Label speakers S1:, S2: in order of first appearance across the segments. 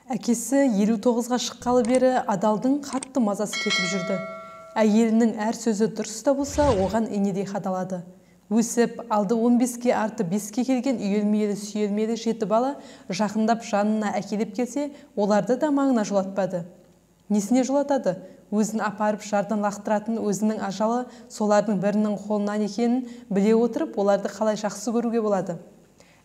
S1: Әкесі 59-ға шыққалы бері Адалдың қатты мазасы кетіп жүрді. Әйелінің әр сөзі дұрыс та болса, оған енедей қадалады. Өсіп, алды 15-ке арты 5-ке келген үйелмелі сүйелмелі жеті бала жақындап жанына әкеліп келсе, оларды да маңына жолатпады. Несіне жолатады? Өзін апарып жардан лақтыратын өзінің ажалы солардың бірінің қолынан екенін біле отырып, оларды қалай жақсы көруге болады.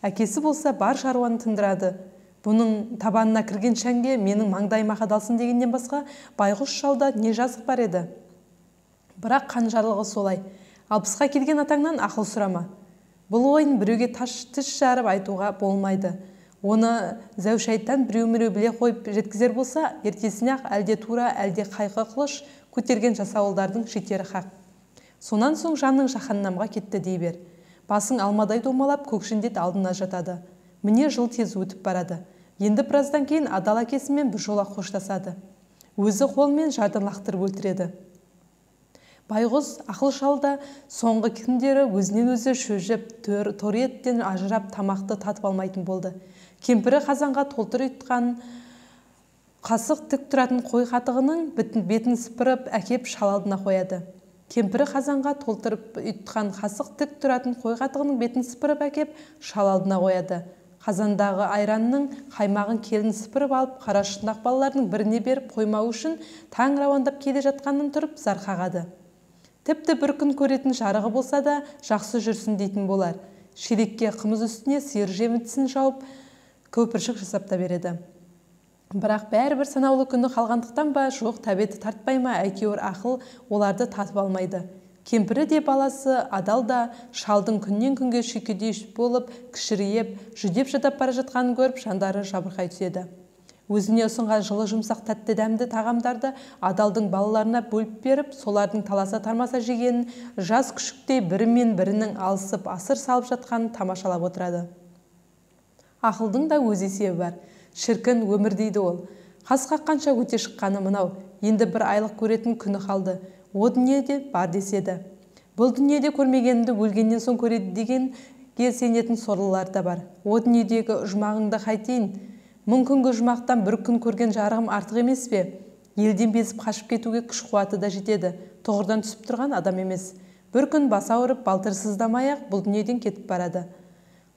S1: Әкесі болса бар шаруаны тындырады. Бұның табанына кірген шәңге менің маңдайыма қадалсын дегеннен басқа байғұс шалда не жазық бар еді. Бірақ қанжарлығы солай. 60-қа келген атаңнан ақыл сұрама. Бұл ойын біреуге тіс жарып айтуға болмайды. Оны зәу-шайтан біреу-міреу біле қойып жеткізер болса, ертесіне-ақ әлде тура, әлде қайқы қылыш көтерген жасауылдардың жетері хақ. Сонан соң жанның жаһаннамға кетті дей бер. Басың алмадай домалап, көкшіндет алдына жатады. Міне жыл тез өтіп барады. Енді біраздан кейін Адал әкесімен біржола қоштасады. Өзі қолмен жардан лақтырып өлтіреді. Байғұс ақыл шалда соңғы күндері өзінен өзі шөжіп, торы еттен ажырап тамақты татып алмайтын болды. Кемпірі қазанға толтыр ұйтқан қасық тік тұратын қой қатығының бетін сыпырып әкеп шал алдына қояды. Кемпірі қазанға толтырып ұйтқан қасық тік тұратын қой қатығының бетін сыпырып әкеп шал алдына қояды. Қазандағы айранның қаймағын келін сыпырып алып, қарашындақ балалардың біріне беріп қоймау үшін таң рауандап келе жатқанын тұрып зар қағады. Тіпті бір күн көретін жарығы болса да жақсы жүрсін дейтін болар. Шелекке қымыз үстіне сиыр жемітсін жауып, көпіршік жасап та береді. Бірақ бәрібір санаулы күні қалғандықтан ба, жоқ тәбеті тартпай ма, әйтеуір ақыл оларды татып алмайды. Кемпірі де баласы Адал да шалдың күннен күнге шүйкедей болып, кішірейіп, жүдеп жадап бара жатқанын көріп, жандары жабырқай түседі. Өзіне ұсынған жылы жұмсақ тәтті дәмді тағамдарды Адалдың балаларына бөліп беріп, солардың таласа тармаса жегенін, жас күшіктей бірімен бірінің алысып асыр салып жатқанын тамашалап отырады. Ақылдың да өз есебі бар. Шіркін өмір дейді ол. Қас қаққанша өте шыққаны мынау. Енді бір айлық көретін күні қалды. О дүниеде бар деседі. Бұл дүниеде көрмегенімді өлгеннен соң көреді дегенге сенетін сорлылар да бар. О дүниедегі ұжмағыңды қайтейін. Мың күнгі ұжмақтан бір күн көрген жарығым артық емес пе? Елден безіп қашып кетуге күш қуаты да жетеді. Тұғырдан түсіп тұрған адам емес. Бір күн бас ауырып, балтыр сыздамай-ақ бұл дүниеден кетіп барады.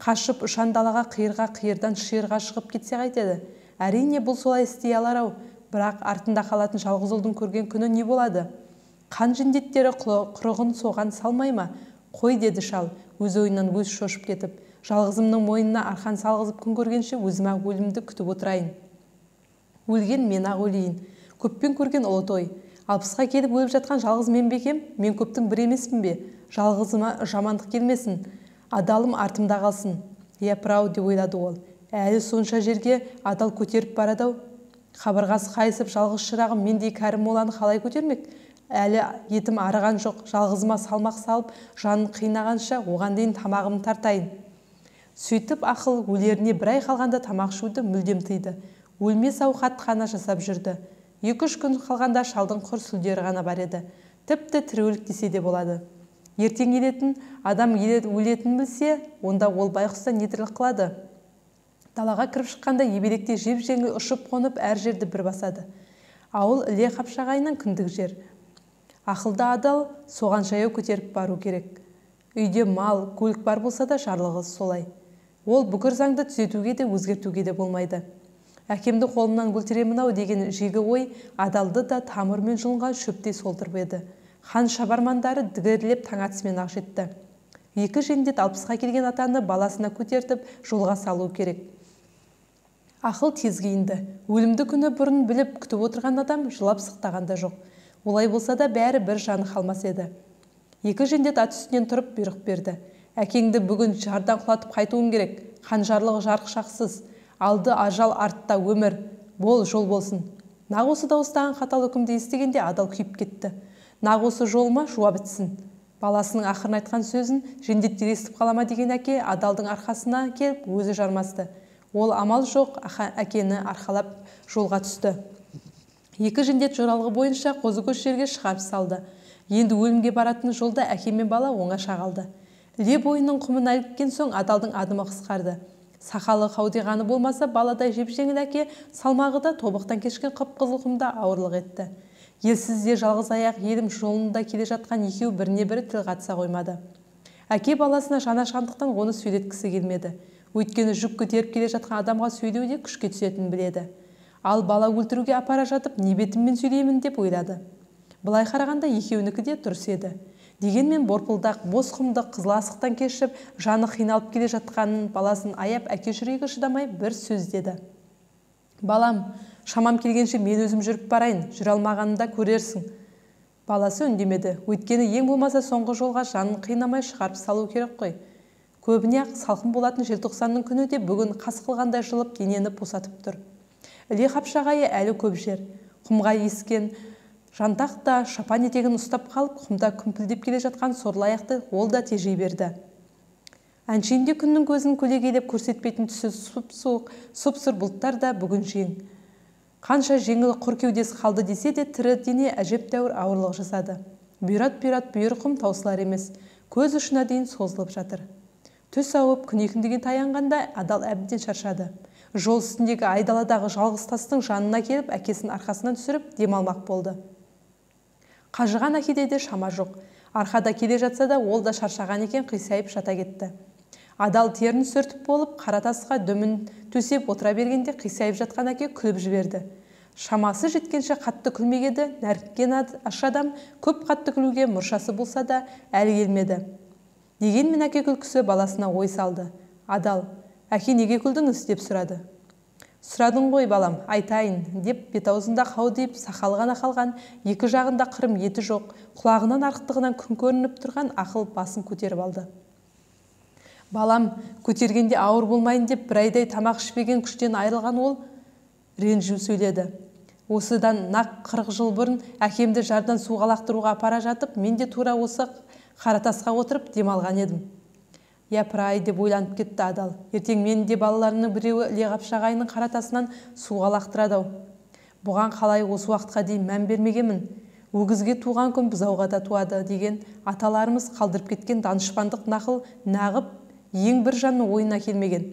S1: Қашып ұшан далаға, қиырға, қиырдан шиырға шығып кетсе қайтеді. Әрине бұл солай істей алар-ау. Бірақ артында қалатын жалғыз ұлдың көрген күні не болады? Қан жендеттері құрығын соған салмай ма? Қой деді шал, өз ойынан өз шошып кетіп. Жалғызымның мойнына арқан салғызып күн көргенше өзім-ақ өлімді күтіп отырайын. Өлген мен-ақ өлейін. Көппен көрген ұлы той. 60-қа келіп өліп жатқан жалғыз мен бекем, мен көптің бір емеспін бе? Жалғызыма жамандық келмесін. Адалым артымда қалсын. Япыр-ау деп ойлады ол. Әлі сонша жерге Адал көтеріп барады-ау. Қабырғасы қайысып жалғыз шырағым мендей кәрім моланы қалай көтермек? Әлі етім арыған жоқ, жалғызыма салмақ салып, жанын қинағанша оған дейін тамағымды тартайын. Сөйтіп ақыл өлеріне бір ай қалғанда тамақ ішуді мүлдем тыйды. Өлмес ауқат қана жасап жүрді. 2-3 күн қалғанда шалдың құр сүлдері ғана бар еді. Тіпті тірі десе де болады. Ертең елетін адам өлетін білсе, онда ол байқұста не тірлік қылады? Далаға кіріп шыққанда ебелектей жеп-жеңіл ұшып қонып әр жерді бір басады. Ауыл іле қапшағайынан күндік жер. Ақылда Адал соған жаяу көтеріп бару керек. Үйде мал, көлік бар болса да жарлығы солай. Ол бүкір заңды түзетуге де өзгертуге де болмайды. Әкемді қолымнан өлтіремін-ау деген жегі ой Адалды да тамырмен жұлынған шөптей солтырып еді. Хан шабармандары дігерлеп таң атысымен-ақ жетті. 2 жендет 60-қа келген атаны баласына көтертіп жолға салу керек. Ақыл тез киінді. Өлімді күні бұрын біліп күтіп отырған адам жылап сықтаған да жоқ. Олай болса да бәрі бір жаны қалмас еді. 2 жендет ат үстінен тұрып бұйрық берді. Әкеңді бүгін жардан құлатып қайтуың керек. Қанжарлығы жарқшақсыз. Алды ажал, артта өмір. Бол, жол болсын. Нақ осы дауыстаған қатал үкімді естігенде Адал күйіп кетті. Нақ осы жол ма, жуа бітсін. Баласының ақырын айтқан сөзін жендеттер естіп қалама деген әке Адалдың арқасына келіп өзі жармасты. Ол амал жоқ әкені арқалап жолға түсті. 2 жендет жоралғы бойынша қозы-көш жерге шығарып салды. Енді өлімге баратын жолда әке мен бала оңаша қалды. Іле бойының құмын іліккен соң Адалдың адымы қысқарды. Сақалы қаудиғаны болмаса баладай жеп-жеңіл әке салмағы да тобықтан кешкен қып-қызыл құмда ауырлық етті. Елсізде жалғыз аяқ елім жолында келе жатқан екеу біріне-бірі тіл қатыса қоймады. Әке баласына жанашқандықтан оны сөйлеткісі келмеді. Өйткені жүк көтеріп келе жатқан адамға сөйлеуде күшке түсетінін біледі. Ал бала өлтіруге апара жатып, не бетіммен сөйлеймін деп ойлады. Былай қарағанда екеуінікі де дұрыс еді. Дегенмен борпылдақ, бос құмды қызыл асықтан кешіп, жаны қиналып келе жатқанын баласын аяп, әке жүрегі шыдамай бір сөз деді. Балам, шамам келгенше мен өзім жүріп барайын, жүре алмағанында көрерсің. Баласы үндемеді. Өйткені ең болмаса соңғы жолға жанын қинамай шығарып салу керек қой. Көбіне салқын болатын желтоқсанның күні де бүгін қас қылғандай жылып денені босатып тұр. Іле қапшағайы әлі көп жер. Құмға ескен жантақ та шапан етегін ұстап қалып, құмда күмпілдеп келе жатқан сорлы аяқты ол да тежей берді. Әншейінде күннің көзін көлегейлеп көрсетпейтін түсі сұп-суық, сұп-сұр бұлттар да бүгін жең. Қанша жеңіл құр кеудесі қалды десе де тірі дене әжептәуір ауырлық жасады. Бүйрат-бүйрат бүйір құм таусылар емес, көз ұшына дейін созылып жатыр. Түс ауып, күн екіндеген таянғанда Адал әбден шаршады. Жол үстіндегі айдаладағы жалғыз тастың жанына келіп, әкесін арқасынан түсіріп демалмақ болды. Қажыған әкеде де шама жоқ. Арқада келе жатса да ол да шаршаған екен, қисайып жата кетті. Адал терін сүртіп болып, қара тасқа дөмін төсеп отыра бергенде қисайып жатқан әке күліп жіберді. Шамасы жеткенше қатты күлмегеді, нәріккен аш адам көп қатты күлуге мұршасы болса да әлі келмеді. Дегенмен әке күлкісі баласына ой салды. Адал, әке неге күлдіңіз деп сұрады. Сұрадың ғой балам, айтайын деп бет-аузында қаудиып, сақалы ғана қалған, екі жағында қырым еті жоқ, құлағынан арықтығынан күн көрініп тұрған ақыл басын көтеріп алды. Балам, көтергенде ауыр болмайын деп бір айдай тамақ ішпеген күштен айырылған ол ренжу сөйледі. Осыдан нақ 40 жыл бұрын әкемді жардан суға лақтыруға апара жатып, мен де тура осы қаратасқа отырып демалған едім. Япыр-ай деп ойланып кетті Адал. Ертең мен де балаларының біреуі Іле Қапшағайының қаратасынан суға лақтырады-ау. Бұған қалай осы уақытқа дейін мән бермегенмін. Өгізге туған күн бұзауға да туады деген аталарымыз қалдырып кеткен данышпандық нақыл нағып ең бір жанның ойына келмеген.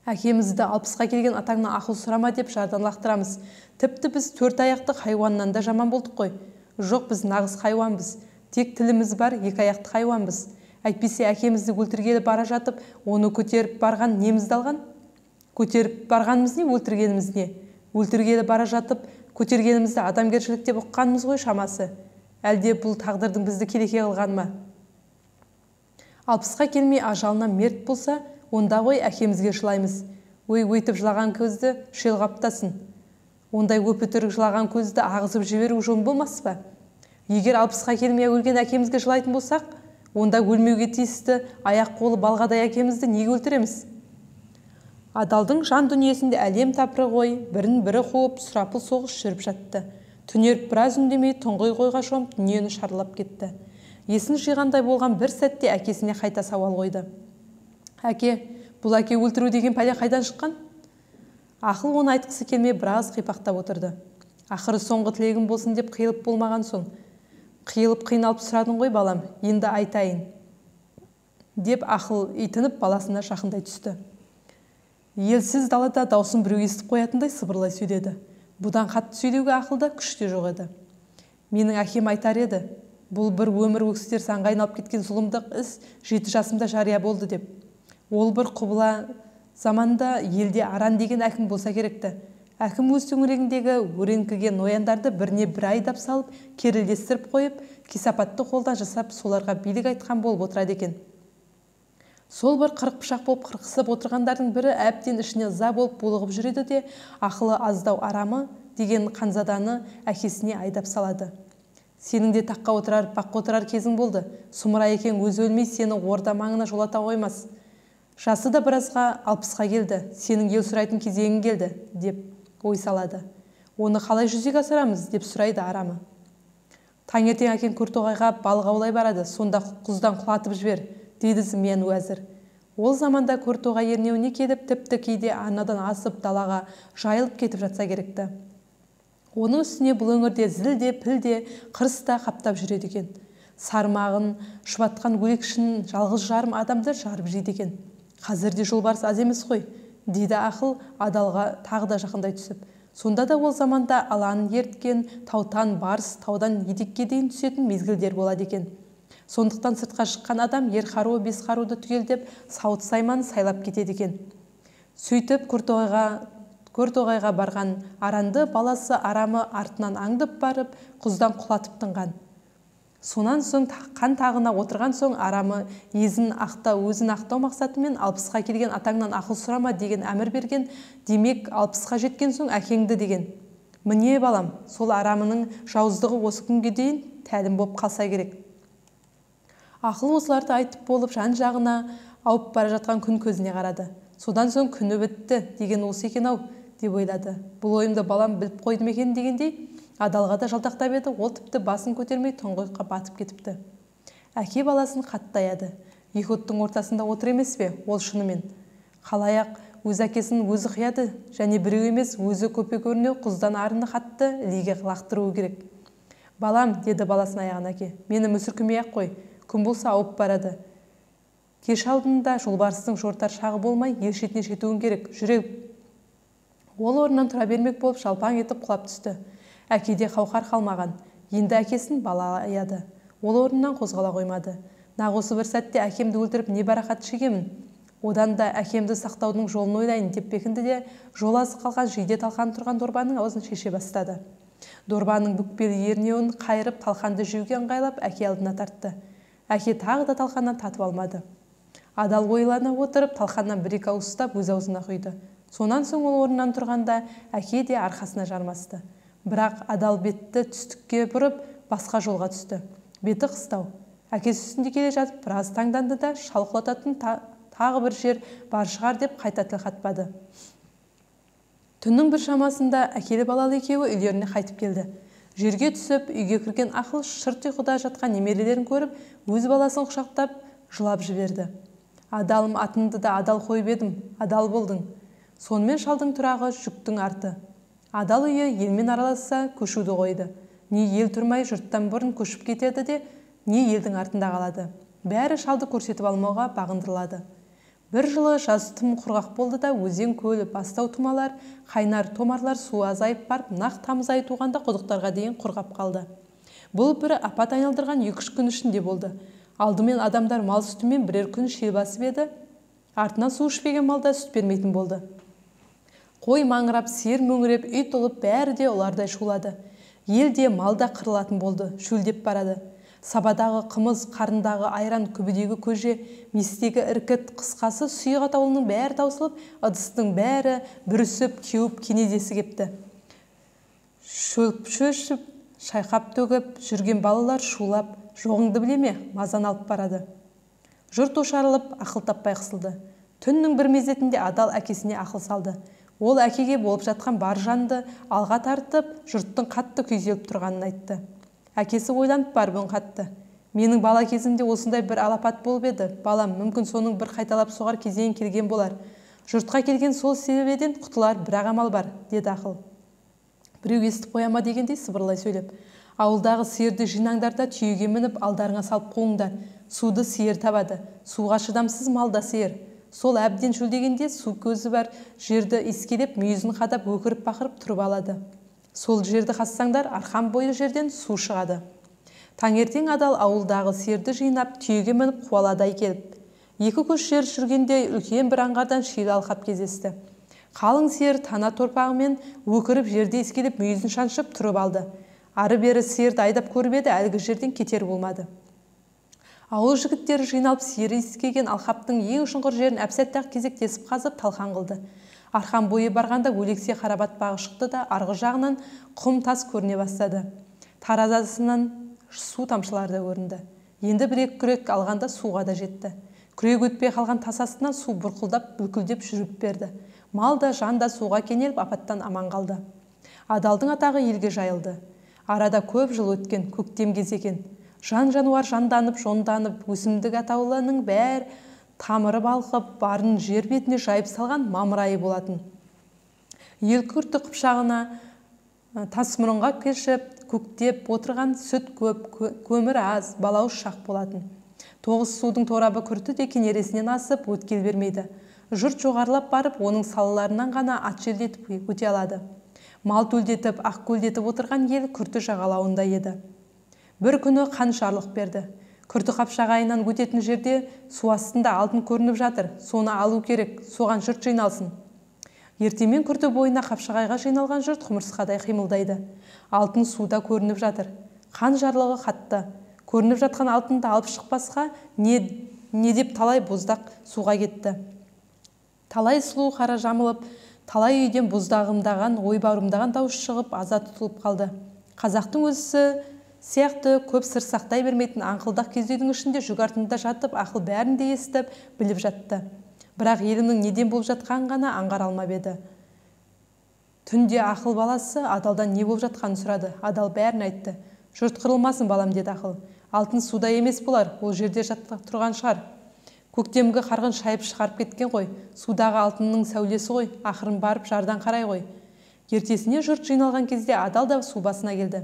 S1: Әкемізді 60-қа келген атаңнан ақыл сұрама деп жардан лақтырамыз. Тіпті біз 4 аяқты хайуаннан да жаман болдық қой. Жоқ, біз нағыз хайуанбыз. Тек тіліміз бар 2 аяқты хайуанбыз. Әйтпесе әкемізді өлтіргелі бара жатып, оны көтеріп барған немізді алған? Көтеріп барғанымыз не, өлтіргеніміз не? Өлтіргелі бара жатып, көтергенімізді адамгершілік деп ұққанымыз ғой шамасы. Әлде бұл тағдырдың бізді келеке қылған ма? 60-қа келмей ажалына мерт болса, онда ғой әкемізге жылаймыз. Өйтіп жылаған көзді шел қаптасын. Ондай өпітірік жылаған көзді ағызып жіберу жөн болмас па? Егер 60-қа келмей өлген әкемізге жылайтын болсақ, онда өлмеуге тиісті аяқ-қолы балғадай әкемізді неге өлтіреміз? Адалдың жан дүниесінде әлем тапыры ғой, бірін-бірі қуып, сұрапыл соғыс жүріп жатты. Түнеріп біраз үндемей тұңғый қойға шомып, дүниені шарлап кетті. Есін жиғандай болған бір сәтте әкесіне қайта сауал қойды. Әке, бұл әке өлтіру деген пәле қайдан шыққан? Ақыл оны айтқысы келмей біраз қипақтап отырды. Ақыры соңғы тілегім болсын деп қиылып болмаған соң. Қиылып қиналып сұрадың ғой балам, енді айтайын. Деп ақыл итініп баласына жақындай түсті. Елсіз далада даусын біреу естіп қоятындай сыбырлай сөйледі. Бұдан қатты сөйлеуге ақылда күш те жоқ еді. Менің әкем айтар еді, бұл бір өмір өксітер санға айналып кеткен зұлымдық іс 7 жасымда жария болды деп. Ол бір құбыла заманда елде Аран деген әкім болса керекті. Әкім өз төңірегіндегі өреңкіген нояндарды біріне бір айдап салып, керілдестіріп қойып, кесапатты қолдан жасап, соларға билік айтқан болып отырады екен. Сол бір қырық пышақ болып қырқысып отырғандардың бірі әбден ішіне ыза болып булығып жүреді де, ақылы аздау арамы деген қанзаданы әкесіне айдап салады. Сенің де таққа отырар, баққа отырар кезің болды. Сұмыра екен өзі өлмей сені орда маңына жолата қоймас. Жасы да біразға 60-қа келді. Сенің ел сұрайтын кезеңің келді, деп ой салады. Оны қалай жүзеге асырамыз деп сұрайды арамы. Таңертең әкең Көртоғайға балық аулай барады, сонда құздан құлатып жібер, дейді зымиян уәзір. Ол заманда Көртоғай ернеуіне келіп, тіпті кейде арнадан асып далаға жайылып кетіп жатса керекті. Оның үстіне бұл өңірде зілде, пілде, қырыста қаптап жүреді екен. Сармағын шұбатқан өлекшін жалғыз жарым адамды жарып жейді екен. Қазірде жолбарыс аз емес қой, дейді ақыл адалға тағы да жақындай түсіп. Сонда да ол заманда аланын ерткен таутан барыс таудан етекке дейін түсетін мезгілдер болады екен. Сондықтан сыртқа шыққан адам ер қаруы бес қаруды түгелдеп сауыт сайман сайлап кетеді екен. Сөйтіп Көртоғайға барған Аранды баласы Арамы артынан аңдып барып, құздан құлатып тынған. Сонан соң қан тағына отырған соң Арамы өзін ақтау мақсатымен 60-қа келген атаңнан ақыл сұрама деген әмір берген. Демек 60-қа жеткен соң әкеңді деген. Міне балам, сол Арамының жауыздығы осы күнге дейін тәлім боп қалса керек. Ақыл осыларды айтып болып жан-жағына ауып бара жатқан күн көзіне қарады. Содан соң күні бітті деген осы екен-ау деп ойлады. Бұл ойымды балам біліп қойды ма екен дегендей, адалға да жалтақтап еді. Ол тіпті басын көтермей тұңғиыққа батып кетіпті. Әке баласын қатты аяды. Екі оттың ортасында отыр емес пе? Ол шынымен қалаяқ өз әкесін өзі қияды, және біреу емес өзі көпе көрінеу құздан арыны қатты лиге лақтыруы керек. Балам, деді баласын аяған әке, мені мүсіркімей-ақ қой, күн болса ауып барады. Кеш алдында жолбарыстың жортар шағы болмай ел шетіне жетуің керек, жүрек. Ол орнынан тұра бермек болып жалпаң етіп құлап түсті. Әкеде қауқар қалмаған. Енді әкесін бала аяды. Ол орнынан қозғала қоймады. Нақ осы бір сәтте әкемді өлтіріп не барақат шегемін. Одан да әкемді сақтаудың жолын ойлайын деп бекінді де, жол азы қалған жиде талқан тұрған дорбаның аузын шеше бастады. Дорбаның бүкпелі ернеуін қайырып талқанды жеуге ыңғайлап әке алдына тартты. Әке тағы да талқаннан татып алмады. Адал ойлана отырып талқаннан бір-екі ауыз ұстап өз аузына құйды. Сонан соң ол орнынан тұрғанда әке де арқасына жармасты. Бірақ адал бетті түстікке бұрып басқа жолға түсті. Беті қыстау. Әкесі үстінде келе жатып біраз таңданды да шалқылататын тағы бір жер бар шығар деп қайта тіл қатпады. Түннің бір шамасында әкелі балалы екеуі үйлеріне қайтып келді. Жерге түсіп үйге кірген ақыл шырт ұйқыда жатқан немерелерін көріп өз баласын құшақтап жылап жіберді. Адалым, атыңды да адал қойып едім, адал болдың. Сонымен шалдың тұрағы жүктің арты. Адал үйі елмен араласса көшуді қойды. Не ел тұрмай жұрттан бұрын көшіп кетеді де, не елдің артында қалады. Бәрі шалды көрсетіп алмауға бағындырылады. Бір жылы жаз тым құрғақ болды да өзен көлі бастау тұмалар, қайнар томарлар су азайып барып, нақ тамыз айы туғанда құдықтарға дейін құрғап қалды. Бұл бір апат айналдырған 2-3 күн ішінде болды. Алдымен адамдар мал сүтімен бірер күн шел басып еді, артынан су ішпеген малда сүт бермейтін болды. Қой маңырап, сиыр мөңіреп, үй толып бәрі де олардай шулады. Ел де мал да қырылатын болды, шөлдеп барады. Сабадағы қымыз, қарындағы айран, күбідегі көже, местегі іркіт, қысқасы сұйық атаулының бәрі таусылып, ыдыстың бәрі бүрісіп, кеуіп, кенедесі кепті. Шөшіп, шайқап төгіп, жүрген балалар шулап, жоғыңды білеме, мазан алып барады. Жұрт ошарылып, ақыл таппай қысылды. Түннің бір мезетінде адал әкесіне ақыл салды. Ол әкеге болып жатқан бар жанды алға тартып, жұрттың қатты күйзеліп тұрғанын айтты. Әкесі ойланып барып үн қатты. Менің бала кезімде осындай бір алапат болып еді. Балам, мүмкін соның бір қайталап соғар кезең келген болар. Жұртқа келген сол себебеден құтылар бір амал бар, деді ақыл. Біреу естіп қояма дегендей сыбырлай сөйлеп. Ауылдағы сиырды жинаңдар да түйеге мініп алдарыңа салып қойыңдар. Суды сиыр табады. Суға шыдамсыз малда сиыр. Сол әбден шөлдегенде су көзі бар жерді искелеп, мүйізін қадап, өкіріп бақырып тұрып алады. Сол жерді қазсаңдар, арқан бойы жерден су шығады. Таңертең адал ауылдағы сиырды жинап, түйеге мініп қуаладай келіп. 2 көш жер жүргенде үлкен бір аңғардан шиел алқап кездесті. Қалың сиыр тана торпағымен өкіріп жерде искелеп, мүйізін шаншып тұрып алды. Ары бері сиырды айдап көріп еді, әлгі жерден кетер болмады. Ауыл жігіттері жиналып сиыры искеген алқаптың ең шұңғыр жерін әп-сәтте-ақ кезектесіп қазып талқан қылды. Арқан бойы барғанда өлексе қарабатпағы шықты да арғы жағынан құм тас көріне бастады. Таразасынан су тамшылары да көрінді. Енді бір-екі күрек алғанда суға да жетті. Күрек өтпей қалған тас астынан су бұрқылдап, бүлкілдеп жүріп берді. Мал да жан да суға кенеліп апаттан аман қалды. Адалдың атағы елге жайылды. Арада көп жыл өткен, көктем кезі екен. Жан-жануар жанданып, жонданып, өсімдік атаулының бәр тамыры балқып, барын жер бетіне жайып салған мамыр айы болатын. Ел күрті қыпшағына тасмұрынға кешіп, көктеп отырған сүт көп, көмір аз, балауыз шақ болатын. Тоғыз судың торабы күрті де кенересінен асып өткел бермейді. Жұрт жоғарылап барып, оның салаларынан ғана ат желдетіп өте алады. Мал төлдетіп, ақ көлдетіп отырған ел күрті жағалауында еді. Бір күні қан жарлық берді. Күрті қапшағайынан өтетін жерде су астында алтын көрініп жатыр. Соны алу керек, соған жұрт жиналсын. Ертемен күрті бойына қапшағайға жиналған жұрт құмырсқадай қимылдайды. Алтын суда көрініп жатыр. Қан жарлығы қатты. Көрініп жатқан алтынды алып шықпасқа не деп талай боздақ суға кетті. Талай сұлу қара жамылып, талай үйден боздағымдаған, ойбарымдаған дауыс шығып, аза тұтылып қалды. Қазақтың өзі сияқты көп сыр сақтай бермейтін аңқылдақ киіз үйдің ішінде жүк артында жатып, ақыл бәрін де естіп, біліп жатты. Бірақ елінің неден болып жатқанын ғана аңғара алмап еді. Түнде ақыл баласы Адалдан не болып жатқанын сұрады. Адал бәрін айтты. Жұрт қырылмасын балам, деді ақыл. Алтын суда емес болар, ол жерде жатып тұрған шығар. Көктемгі қарғын шайып шығарып кеткен ғой. Судағы алтынның сәулесі ғой, ақырын барып жардан қарай ғой. Ертесіне жұрт жиналған кезде Адал да су басына келді.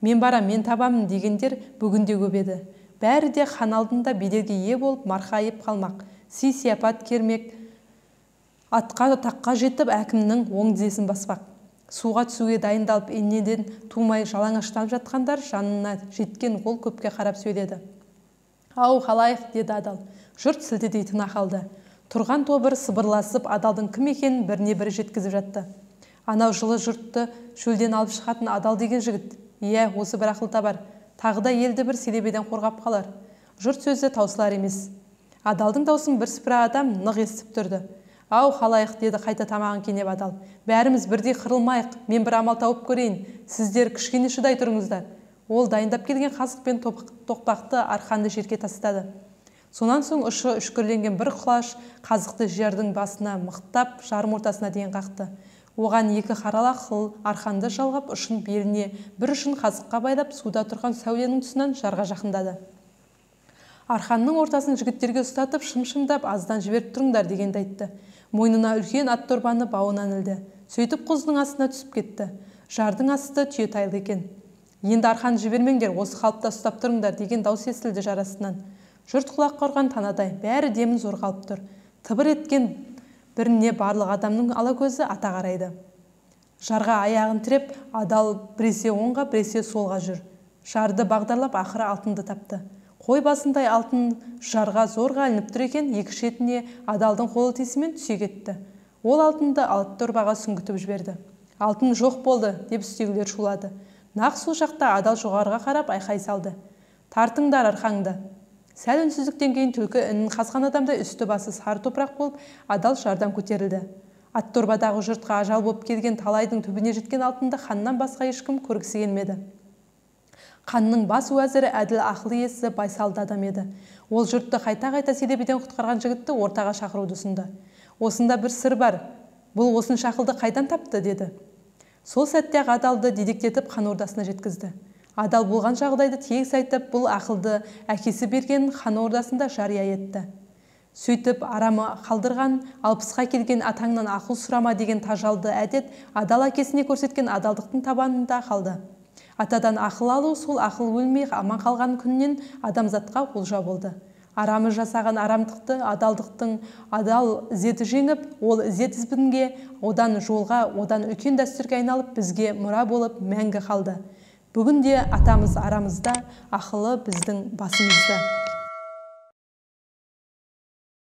S1: Мен барам, мен табамын дегендер бүгінде көп еді. Бәрі де хан алдында беделге ие болып марқайып қалмақ. Сый-сияпат кермек, атқа таққа жетіп әкімнің оң тізесін баспақ. Суға түсуге дайындалып, енеден тумай жалаңаштанып жатқандар жанына жеткен ол көпке қарап сөйледі. Ау, халайық, деді Адал. Жұрт сілтідей тына қалды. Тұрған тобыр сыбырласып Адалдың кім екенін біріне бірі жеткізіп жатты. Анау жылы жұртты шөлден алып шығатын Адал деген жігіт. Иә, осы бір ақыл табар. Тағы да елді бір селебеден қорғап қалар. Жұрт сөзі таусылар емес. Адалдың даусын бірсыпыра адам нық естіп тұрды. Ау, халайық, деді қайта тамағын кенеп Адал. Бәріміз бірдей қырылмайық, мен бір амал тауып көрейін. Сіздер кішкене шыдай тұрыңыздар. Ол дайындап келген қасық пен тоқпақты арқанды жерге тастады. Сонан соң ұшы үшкірленген бір құлаш қазықты жердің басына мықтап жарым ортасына дейін қақты. Оған екі қарала қыл арқанды жалғап ұшын беліне, бір ұшын қазыққа байлап суда тұрған сәуленің тұсынан жарға жақындады. Арқанның ортасын жігіттерге ұстатып шым-шымдап аздан жіберіп тұрыңдар дегенді айтты. Мойнына үлкен ат дорбаны бауынан ілді. Сөйтіп құздың астына түсіп кетті. Жардың асты түйетайлы екен. Енді арқан жібермеңдер, осы қалыпта ұстап тұрыңдар деген дауыс естілді жар астынан. Жұрт құлаққа ұрған танадай, бәрі демін зор қалып тұр. Тыбыр еткен біріне барлық адамның ала көзі ата қарайды. Жарға аяғын тіреп, Адал біресе оңға, біресе солға жүр. Жарды бағдарлап ақыры алтынды тапты. Қой басындай алтын жарға зорға ілініп тұр екен, екі шетіне Адалдың қолы тесімен түсе кетті. Ол алтынды алып дорбаға сүңгітіп жіберді. Алтын жоқ болды, деп үстегілер шулады. Нақ сол жақта Адал жоғарыға қарап айқай салды. Тартыңдар арқаңды. Сәл үнсіздіктен кейін түлкі інін қазған адамдай үсті басы сары топырақ болып, Адал жардан көтерілді. Ат дорбадағы жұртқа ажал болып келген талайдың түбіне жеткен алтынды ханнан басқа ешкім көргісі келмеді. Ханның бас уәзірі әділ ақыл иесі байсалды адам еді. Ол жұртты қайта-қайта селебеден құтқарған жігітті ортаға шақыруды ұсынды. Осында бір сыр бар. Бұл осынша ақылды қайдан тапты, деді. Сол сәтте Адалды дедектетіп хан ордасына жеткізді. Адал болған жағдайды тегіс айтып, бұл ақылды әкесі берген хан ордасында жария етті. Сөйтіп арамы қалдырған, 60-қа келген атаңнан ақыл сұрама деген тажалды әдет Адал әкесіне көрсеткен адалдықтың табанында қалды. Атадан ақыл алу, сол ақыл өлмей аман қалған күннен адамзатқа олжа болды. Арамы жасаған арамдықты, адалдықтың адал ізеті жеңіп, ол ізет ізбінге, одан жолға, одан үлкен дәстүрге айналып, бізге мұра болып мәңгі қалды. Бүгінде атамыз арамызда, ақылы біздің басымызда.